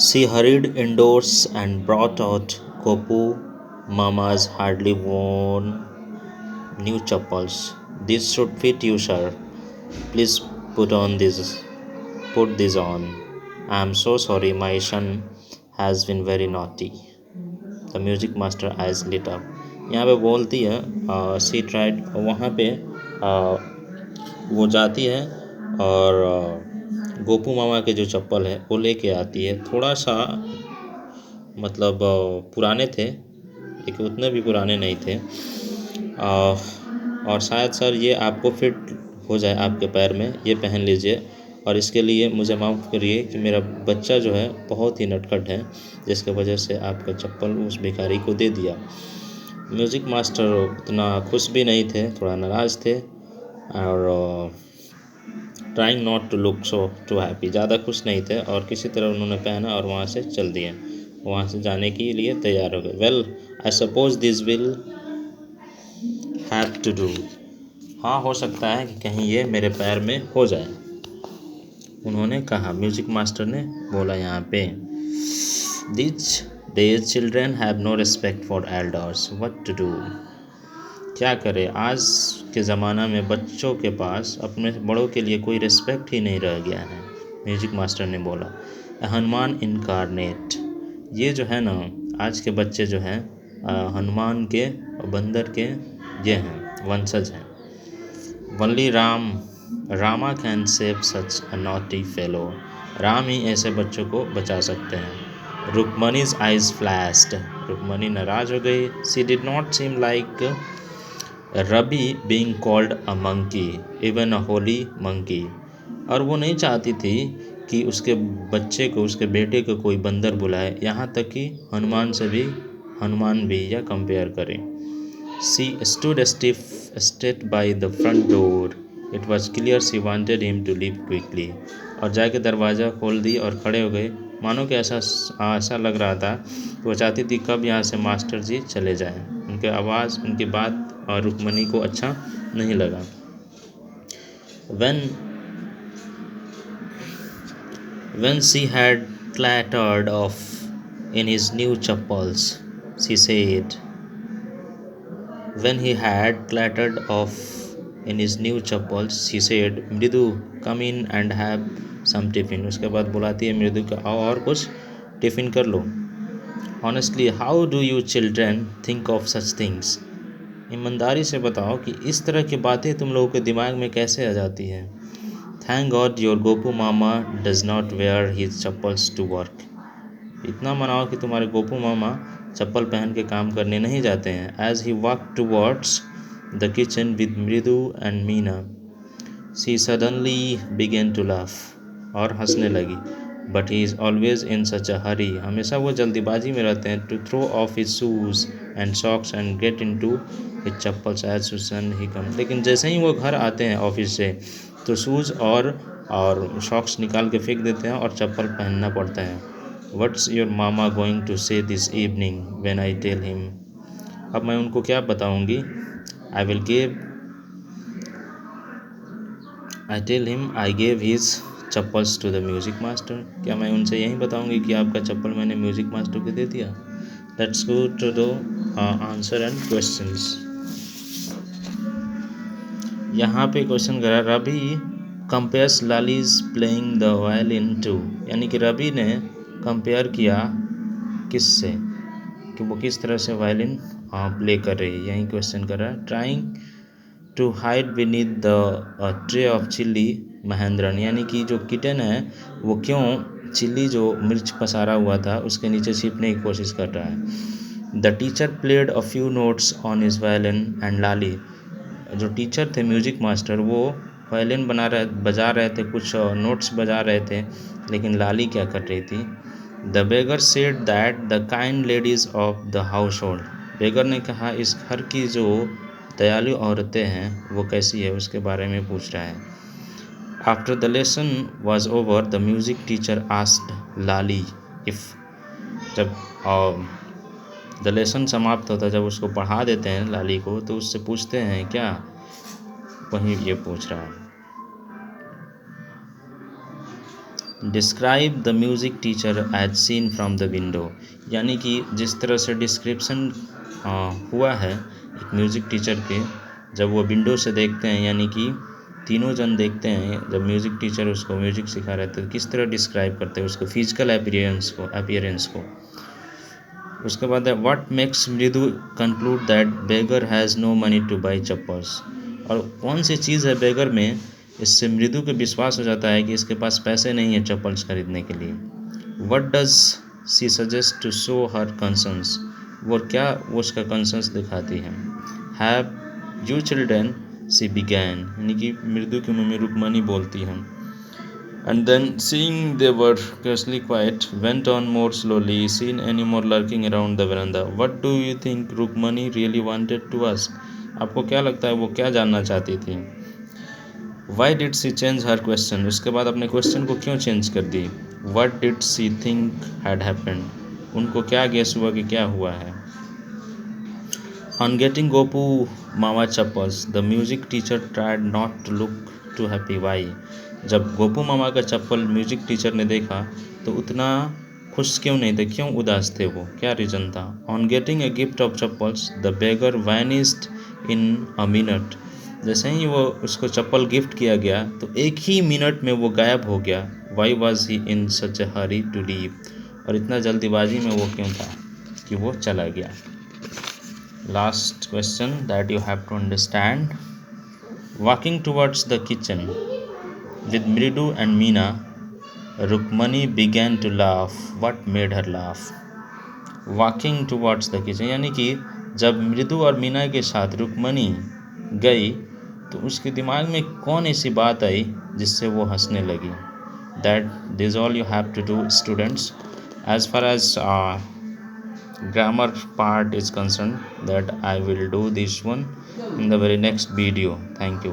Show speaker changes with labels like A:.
A: She hurried indoors and brought out Gopu Mama's hardly worn new chappals. This should fit you, sir. Please put on this. Put this on. I am so sorry, my son has been very naughty. The music master eyes lit up. यहाँ पे बोलती है सी tried, वहाँ पे वो जाती है और गोपू मामा के जो चप्पल है वो लेके आती है। थोड़ा सा मतलब पुराने थे लेकिन उतने भी पुराने नहीं थे, और शायद सर ये आपको फिट हो जाए आपके पैर में, ये पहन लीजिए। और इसके लिए मुझे माफ़ करिए कि मेरा बच्चा जो है बहुत ही नटखट है, जिसके वजह से आपका चप्पल उस भिखारी को दे दिया। म्यूज़िक मास्टर उतना खुश भी नहीं थे, थोड़ा नाराज़ थे और trying not to look so too happy, ज़्यादा खुश नहीं थे। और किसी तरह उन्होंने पहना और वहाँ से चल दिए, वहाँ से जाने के लिए तैयार हो गए। Well I suppose this will have to do. हाँ, हो सकता है कि कहीं ये मेरे पैर में हो जाए, उन्होंने कहा। म्यूजिक मास्टर ने बोला यहाँ पे, this days children have no respect for elders, what to do. क्या करें, आज के ज़माना में बच्चों के पास अपने बड़ों के लिए कोई रिस्पेक्ट ही नहीं रह गया है। म्यूजिक मास्टर ने बोला, हनुमान इनकारनेट, ये जो है ना आज के बच्चे जो हैं हनुमान के और बंदर के ये हैं, वंशज हैं। Only Rama can save such a naughty fellow, Ram ही ऐसे बच्चों को बचा सकते हैं। रुक्मणीज आइज फ्लैश्ड, रुक्मणी नाराज हो गई। She did not seem like Rabi being called a monkey, even a holy monkey. और वो नहीं चाहती थी कि उसके बच्चे को, उसके बेटे को कोई बंदर बुलाए, यहाँ तक कि हनुमान से भी हनुमान भी या कंपेयर करें। She stood straight by the front door, it was clear she wanted him to leave quickly. और जाके दरवाज़ा खोल दी और खड़े हो गए, मानो कि ऐसा लग रहा था कि वो चाहती थी कब यहाँ से मास्टर जी चले जाएं। उनके आवाज़, उनकी बात और रुक्मणी को अच्छा नहीं लगा। When she had clattered off in his new chappals, she said, when he had clattered off in his new chappals, she said, मृदु come in and have some tiffin। उसके बाद बुलाती है मृदु को, आओ और कुछ टिफ़िन कर लो। Honestly, how do you children think of such things? ईमानदारी से बताओ कि इस तरह की बातें तुम लोगों के दिमाग में कैसे आ जाती हैं। Thank God your Gopu mama does not wear his chappals to work। इतना मनाओ कि तुम्हारे गोपू मामा चप्पल पहन के काम करने नहीं जाते हैं। As he walked towards the kitchen with मृदु and Meena, she suddenly began to laugh, और हंसने लगी। But he is always in such a hurry, हमेशा वो जल्दीबाजी में रहते हैं। To throw off his shoes and socks and get into his chappals as soon he comes। लेकिन जैसे ही वो घर आते हैं ऑफिस से, तो शूज़ और सॉक्स निकाल के फेंक देते हैं और चप्पल पहनना पड़ता है। What's your mama going to say this evening when I tell him? अब मैं उनको क्या बताऊंगी? I tell him I gave his chappals to the music master। क्या मैं उनसे यही बताऊंगी कि आपका चप्पल मैंने म्यूजिक मास्टर को दे दिया? Let's go to the answer and questions। यहाँ पे क्वेश्चन करा, Ravi compares Lalli's playing the violin too, यानी कि रवि ने कंपेयर किया किससे, कि वो किस तरह से वायलिन प्ले कर रही है, यही क्वेश्चन कर रहा है। Trying to hide beneath the tray of chilli महेंद्रन, यानी कि जो किटन है वो क्यों चिल्ली जो मिर्च पसारा हुआ था उसके नीचे छिपने की कोशिश कर रहा है। The teacher played a few notes on his violin and Lalli, जो टीचर थे म्यूजिक मास्टर वो वायलिन बजा रहे थे, कुछ नोट्स बजा रहे थे, लेकिन लाली क्या कर रही थी। The beggar said that the kind ladies of the house hold, beggar ने कहा इस घर की जो दयालु औरतें हैं वो कैसी है, उसके बारे में पूछ रहा है। After the lesson was over the music teacher asked Lali if, जब द लेसन समाप्त होता है, जब उसको पढ़ा देते हैं लाली को, तो उससे पूछते हैं क्या, वही ये पूछ रहा है। Describe the music teacher as seen from the window, यानी कि जिस तरह से डिस्क्रिप्शन हुआ है एक म्यूज़िक टीचर के, जब वो विंडो से देखते हैं, यानी कि तीनों जन देखते हैं जब म्यूज़िक टीचर उसको म्यूज़िक सिखा रहे थे, किस तरह डिस्क्राइब करते हैं उसको फिजिकल अपीयरेंस को। उसके बाद है what makes Mridu conclude that beggar has no money to buy chappals, और कौन सी चीज़ है बेगर में, इससे मृदु को विश्वास हो जाता है कि इसके पास पैसे नहीं है चप्पल्स खरीदने के लिए। What does she suggest to show her concerns, वो क्या वो उसका कंसर्न्स दिखाती है। Have you children see began, यानी कि मृदु के मुँह में रुक्मणी बोलती हैं। And then, seeing they were scarcely quiet, went on more slowly, seen any more lurking around the veranda. What do you think Rukmani really wanted to ask? आपको क्या लगता है वो क्या जानना चाहती थी? Why did she change her question? उसके बाद अपने क्वेश्चन को क्यों चेंज कर दी? What did she think had happened? उनको क्या गेस हुआ कि क्या हुआ है? On getting Gopu Mama chappals, the music teacher tried not to look too happy. Why? जब गोपू मामा का चप्पल म्यूजिक टीचर ने देखा तो उतना खुश क्यों नहीं थे, क्यों उदास थे वो, क्या रीज़न था। On getting a gift of chappals the beggar vanished in a minute, जैसे ही वो उसको चप्पल गिफ्ट किया गया तो एक ही मिनट में वो गायब हो गया। Why was he in such a hurry to leave, और इतना जल्दीबाजी में वो क्यों था कि वो चला गया। Last question that you have to understand. Walking towards the kitchen with Mridu and Meena, Rukmani began to laugh. What made her laugh? Walking towards the kitchen, यानी कि जब मृदु और मीना के साथ रुक्मणी गई तो उसके दिमाग में कौन ऐसी बात आई जिससे वो हंसने लगी। That this all you have to do, students. As far as grammar part is concerned, that I will do this one in the very next video. Thank you.